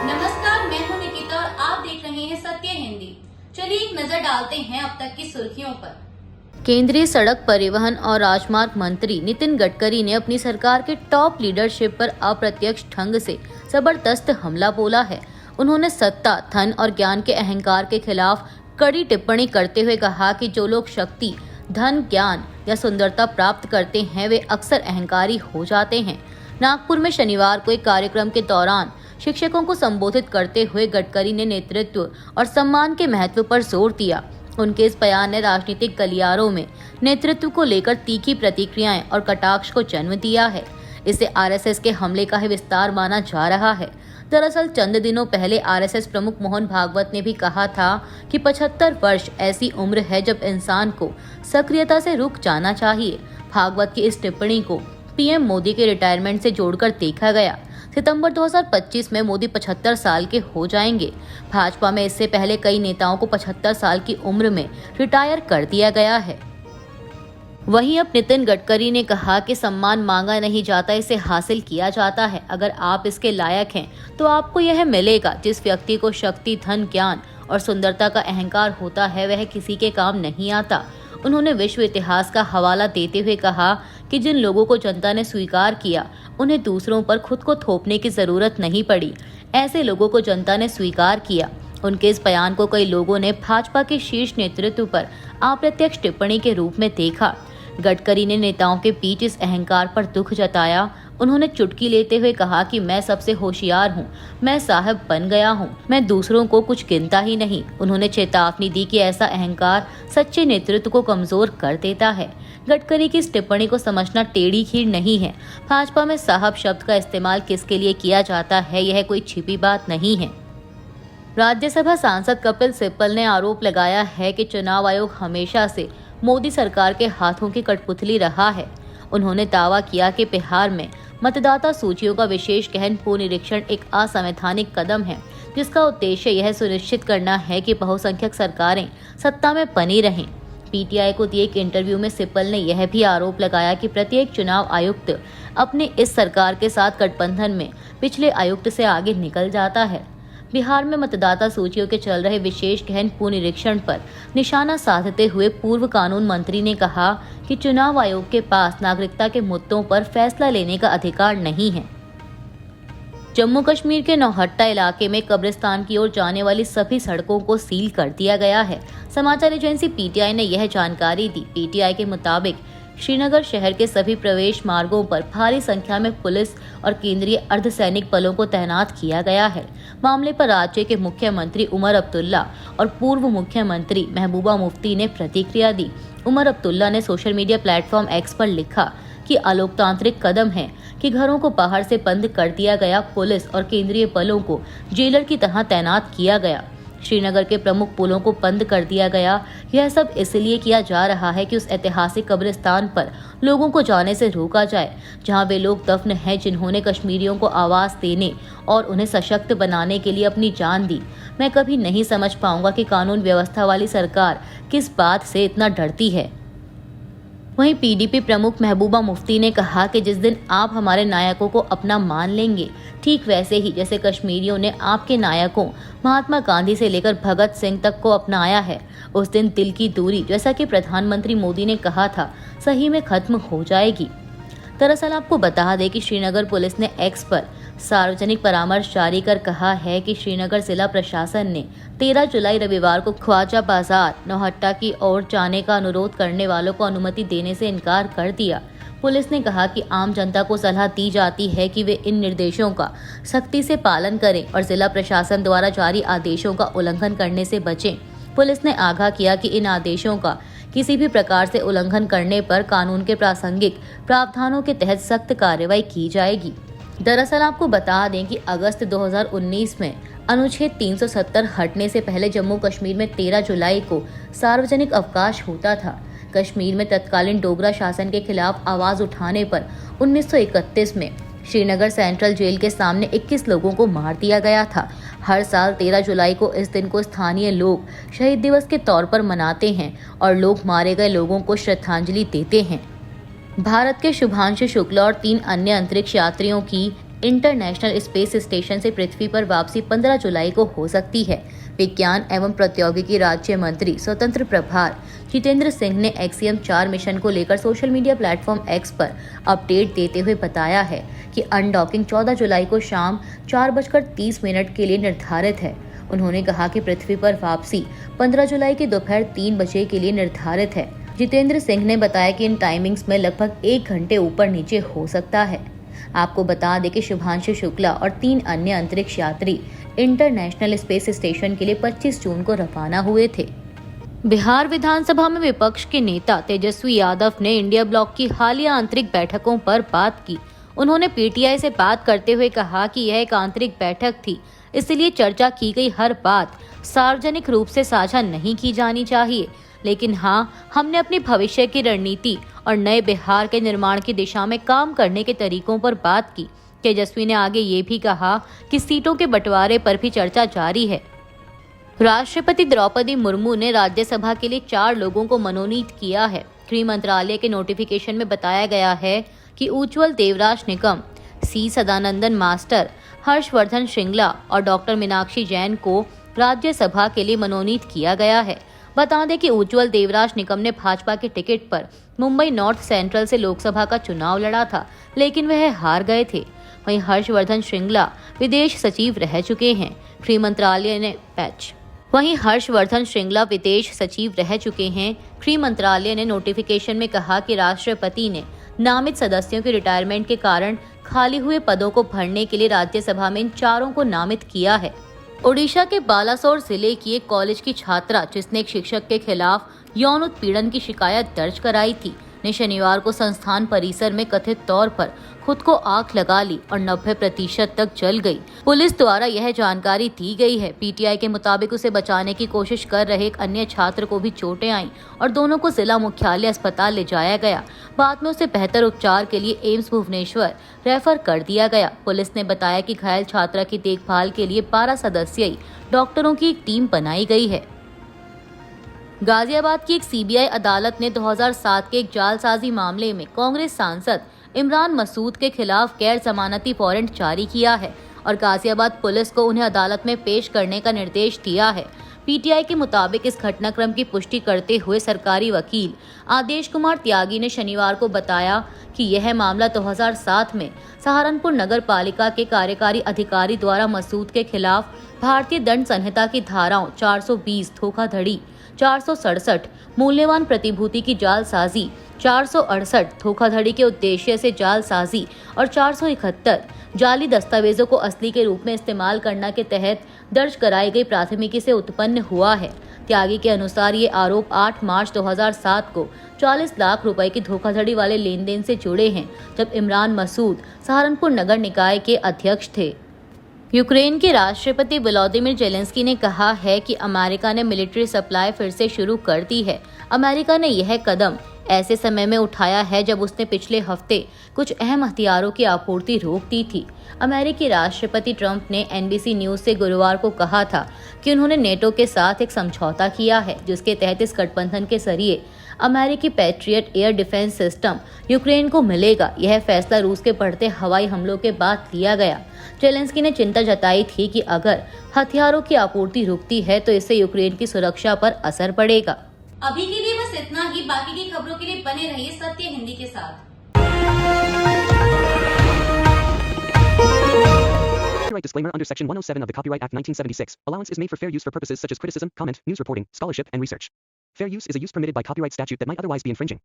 नमस्कार, मैं हूं निकिता और आप देख रहे हैं सत्य हिंदी। चलिए एक नजर डालते हैं अब तक की सुर्खियों पर। केंद्रीय सड़क परिवहन और राजमार्ग मंत्री नितिन गडकरी ने अपनी सरकार के टॉप लीडरशिप पर अप्रत्यक्ष ढंग से जबरदस्त हमला बोला है। उन्होंने सत्ता, धन और ज्ञान के अहंकार के खिलाफ कड़ी टिप्पणी करते हुए कहा कि जो लोग शक्ति, धन, ज्ञान या सुंदरता प्राप्त करते हैं वे अक्सर अहंकारी हो जाते हैं। नागपुर में शनिवार को एक कार्यक्रम के दौरान शिक्षकों को संबोधित करते हुए गडकरी ने नेतृत्व और सम्मान के महत्व पर जोर दिया। उनके इस बयान ने राजनीतिक गलियारों में नेतृत्व को लेकर तीखी प्रतिक्रियाएं और कटाक्ष को जन्म दिया है। इसे आरएसएस के हमले का ही विस्तार माना जा रहा है। दरअसल चंद दिनों पहले आरएसएस प्रमुख मोहन भागवत ने भी कहा था कि 75 वर्ष ऐसी उम्र है जब इंसान को सक्रियता से रुक जाना चाहिए। भागवत की इस टिप्पणी को पीएम मोदी के रिटायरमेंट से जोड़कर देखा गया। सितंबर 2025 में मोदी 75 साल के हो जाएंगे। भाजपा में इससे पहले कई नेताओं को 75 साल की उम्र में रिटायर कर दिया गया है। वहीं अब नितिन गडकरी ने कहा कि सम्मान मांगा नहीं जाता, इसे हासिल किया जाता है। अगर आप इसके लायक हैं तो आपको यह मिलेगा। जिस व्यक्ति को शक्ति, धन, ज्ञान और सुंदरता का अहंकार होता है वह किसी के काम नहीं आता। उन्होंने विश्व इतिहास का हवाला देते हुए कहा कि जिन लोगों को जनता ने स्वीकार किया उन्हें दूसरों पर खुद को थोपने की जरूरत नहीं पड़ी। ऐसे लोगों को जनता ने स्वीकार किया। उनके इस बयान को कई लोगों ने भाजपा के शीर्ष नेतृत्व पर अप्रत्यक्ष टिप्पणी के रूप में देखा। गडकरी ने नेताओं के बीच इस अहंकार पर दुख जताया। उन्होंने चुटकी लेते हुए कहा कि मैं सबसे होशियार हूँ, मैं साहब बन गया हूँ, मैं दूसरों को कुछ गिनता ही नहीं। उन्होंने चेतावनी दी कि ऐसा अहंकार सच्चे नेतृत्व को कमजोर कर देता है। गडकरी की इस टिप्पणी को समझना टेढ़ी खीर नहीं है। भाजपा में साहब शब्द का इस्तेमाल किसके लिए किया जाता है यह कोई छिपी बात नहीं है। राज्यसभा सांसद कपिल सिब्बल ने आरोप लगाया है कि चुनाव आयोग हमेशा से मोदी सरकार के हाथों की कठपुतली रहा है। उन्होंने दावा किया कि बिहार में मतदाता सूचियों का विशेष गहन पुनरीक्षण एक असंवैधानिक कदम है, जिसका उद्देश्य यह सुनिश्चित करना है कि बहुसंख्यक सरकारें सत्ता में बनी रहें। पीटीआई को दिए एक इंटरव्यू में सिब्बल ने यह भी आरोप लगाया कि प्रत्येक चुनाव आयुक्त अपने इस सरकार के साथ गठबंधन में पिछले आयुक्त से आगे निकल जाता है। बिहार में मतदाता सूचियों के चल रहे विशेष गहन पुनरीक्षण पर निशाना साधते हुए पूर्व कानून मंत्री ने कहा कि चुनाव आयोग के पास नागरिकता के मुद्दों पर फैसला लेने का अधिकार नहीं है। जम्मू कश्मीर के नौहट्टा इलाके में कब्रिस्तान की ओर जाने वाली सभी सड़कों को सील कर दिया गया है। समाचार एजेंसी पीटीआई ने यह जानकारी दी। पीटीआई के मुताबिक श्रीनगर शहर के सभी प्रवेश मार्गों पर भारी संख्या में पुलिस और केंद्रीय अर्धसैनिक बलों को तैनात किया गया है। मामले पर राज्य के मुख्यमंत्री उमर अब्दुल्ला और पूर्व मुख्यमंत्री महबूबा मुफ्ती ने प्रतिक्रिया दी। उमर अब्दुल्ला ने सोशल मीडिया प्लेटफॉर्म एक्स पर लिखा कि अलोकतांत्रिक कदम है कि घरों को बाहर से बंद कर दिया गया, पुलिस और केंद्रीय बलों को जेलर की तरह तैनात किया गया, श्रीनगर के प्रमुख पुलों को बंद कर दिया गया। यह सब इसलिए किया जा रहा है कि उस ऐतिहासिक कब्रिस्तान पर लोगों को जाने से रोका जाए, जहां वे लोग दफन हैं जिन्होंने कश्मीरियों को आवाज देने और उन्हें सशक्त बनाने के लिए अपनी जान दी। मैं कभी नहीं समझ पाऊंगा कि कानून व्यवस्था वाली सरकार किस बात से इतना डरती है। वहीं पीडीपी प्रमुख महबूबा मुफ्ती ने कहा कि जिस दिन आप हमारे नायकों को अपना मान लेंगे, ठीक वैसे ही जैसे कश्मीरियों ने आपके नायकों महात्मा गांधी से लेकर भगत सिंह तक को अपनाया है, उस दिन दिल की दूरी, जैसा कि प्रधानमंत्री मोदी ने कहा था, सही में खत्म हो जाएगी। दरअसल आपको बता दें कि श्रीनगर पुलिस ने एक्स पर सार्वजनिक परामर्श जारी कर कहा है कि श्रीनगर जिला प्रशासन ने 13 जुलाई रविवार को ख्वाजा बाजार नौहट्टा की ओर जाने का अनुरोध करने वालों को अनुमति देने से इनकार कर दिया। पुलिस ने कहा कि आम जनता को सलाह दी जाती है कि वे इन निर्देशों का सख्ती से पालन करें और जिला प्रशासन द्वारा जारी आदेशों का उल्लंघन करने से बचें। पुलिस ने आगाह किया कि इन आदेशों का किसी भी प्रकार से उल्लंघन करने पर कानून के प्रासंगिक प्रावधानों के तहत सख्त कार्रवाई की जाएगी। दरअसल आपको बता दें कि अगस्त 2019 में अनुच्छेद 370 हटने से पहले जम्मू कश्मीर में 13 जुलाई को सार्वजनिक अवकाश होता था। कश्मीर में तत्कालीन डोगरा शासन के खिलाफ आवाज उठाने पर 1931 में श्रीनगर सेंट्रल जेल के सामने 21 लोगों को मार दिया गया था। हर साल 13 जुलाई को इस दिन को स्थानीय लोग शहीद दिवस के तौर पर मनाते हैं और लोग मारे गए लोगों को श्रद्धांजलि देते हैं। भारत के शुभांशु शुक्ला और 3 अन्य अंतरिक्ष यात्रियों की इंटरनेशनल स्पेस स्टेशन से पृथ्वी पर वापसी 15 जुलाई को हो सकती है। विज्ञान एवं प्रौद्योगिकी राज्य मंत्री स्वतंत्र प्रभार जितेंद्र सिंह ने एक्सियम 4 मिशन को लेकर सोशल मीडिया प्लेटफॉर्म एक्स पर अपडेट देते हुए बताया है कि अनडॉकिंग 14 जुलाई को शाम 4:30 के लिए निर्धारित है। उन्होंने कहा कि पृथ्वी पर वापसी 15 जुलाई की दोपहर 3 बजे के लिए निर्धारित है। जितेंद्र सिंह ने बताया कि इन टाइमिंग्स में लगभग 1 घंटे ऊपर नीचे हो सकता है। आपको बता दें कि शुभांशु शुक्ला और 3 अन्य अंतरिक्ष यात्री इंटरनेशनल स्पेस स्टेशन के लिए 25 जून को रवाना हुए थे। बिहार विधानसभा में विपक्ष के नेता तेजस्वी यादव ने इंडिया ब्लॉक की हालिया आंतरिक बैठकों पर बात की। उन्होंने पीटीआई से बात करते हुए कहा कि यह एक आंतरिक बैठक थी, इसलिए चर्चा की गई हर बात सार्वजनिक रूप से साझा नहीं की जानी चाहिए। लेकिन हाँ, हमने अपनी भविष्य की रणनीति और नए बिहार के निर्माण की दिशा में काम करने के तरीकों पर बात की। तेजस्वी ने आगे ये भी कहा कि सीटों के बंटवारे पर भी चर्चा जारी है। राष्ट्रपति द्रौपदी मुर्मू ने राज्यसभा के लिए 4 लोगों को मनोनीत किया है। गृह मंत्रालय के नोटिफिकेशन में बताया गया है कि उज्ज्वल देवराज निकम, सी सदानंदन मास्टर, हर्षवर्धन श्रृंगला और डॉक्टर मीनाक्षी जैन को राज्यसभा के लिए मनोनीत किया गया है। बता दें कि उज्ज्वल देवराज निकम ने भाजपा के टिकट पर मुंबई नॉर्थ सेंट्रल से लोकसभा का चुनाव लड़ा था, लेकिन वह हार गए थे। वहीं हर्षवर्धन श्रृंगला विदेश सचिव रह चुके हैं। गृह मंत्रालय ने नोटिफिकेशन में कहा कि राष्ट्रपति ने नामित सदस्यों के रिटायरमेंट के कारण खाली हुए पदों को भरने के लिए राज्यसभा में इन 4 को नामित किया है। ओडिशा के बालासोर जिले की एक कॉलेज की छात्रा जिसने एक शिक्षक के खिलाफ यौन उत्पीड़न की शिकायत दर्ज कराई थी, ने शनिवार को संस्थान परिसर में कथित तौर पर खुद को आग लगा ली और 90% तक जल गई। पुलिस द्वारा यह जानकारी दी गई है। पीटीआई के मुताबिक उसे बचाने की कोशिश कर रहे एक अन्य छात्र को भी चोटें आईं और दोनों को जिला मुख्यालय अस्पताल ले जाया गया। बाद में उसे बेहतर उपचार के लिए एम्स भुवनेश्वर रेफर कर दिया गया। पुलिस ने बताया कि घायल छात्रा की देखभाल के लिए 12 सदस्यीय डॉक्टरों की एक टीम बनाई गई है। गाजियाबाद की एक सीबीआई अदालत ने 2007 के एक जालसाजी मामले में कांग्रेस सांसद इमरान मसूद के खिलाफ गैर जमानती वारंट जारी किया है और गाजियाबाद पुलिस को उन्हें अदालत में पेश करने का निर्देश दिया है। पीटीआई के मुताबिक इस घटनाक्रम की पुष्टि करते हुए सरकारी वकील आदेश कुमार त्यागी ने शनिवार को बताया कि यह मामला 2007 में सहारनपुर नगर पालिका के कार्यकारी अधिकारी द्वारा मसूद के खिलाफ भारतीय दंड संहिता की धाराओं 420 धोखाधड़ी, 467 मूल्यवान प्रतिभूति की जालसाजी, 468 धोखाधड़ी के उद्देश्य से जालसाजी और 471 जाली दस्तावेजों को असली के रूप में इस्तेमाल करना के तहत दर्ज कराई गई प्राथमिकी से उत्पन्न हुआ है। त्यागी के अनुसार ये आरोप 8 मार्च 2007 को 40 लाख रुपए की धोखाधड़ी वाले लेन देन से जुड़े हैं, जब इमरान मसूद सहारनपुर नगर निकाय के अध्यक्ष थे। यूक्रेन के राष्ट्रपति व्लादिमीर जेलेंस्की ने कहा है कि अमेरिका ने मिलिट्री सप्लाई फिर से शुरू कर दी है। अमेरिका ने यह कदम ऐसे समय में उठाया है जब उसने पिछले हफ्ते कुछ अहम हथियारों की आपूर्ति रोक दी थी। अमेरिकी राष्ट्रपति ट्रंप ने एनबीसी न्यूज से गुरुवार को कहा था कि उन्होंने नेटो के साथ एक समझौता किया है, जिसके तहत इस गठबंधन के जरिए अमेरिकी patriot air defence system Ukraine को मिलेगा। यह फैसला रूस के बढ़ते हवाई हमलों के बाद लिया गया। जेलेंस्की ने चिंता जताई थी कि अगर हथियारों की आपूर्ति रुकती है तो इससे यूक्रेन की सुरक्षा पर असर पड़ेगा। अभी के लिए बस इतना ही। बाकी की खबरों के लिए बने रहिए सत्य हिंदी के साथ। Copyright disclaimer under Section 107 of the Copyright Act 1976. Allowance is made for fair use for purposes such as criticism, comment, news reporting, scholarship, and research. Fair use is a use permitted by copyright statute that might otherwise be infringing.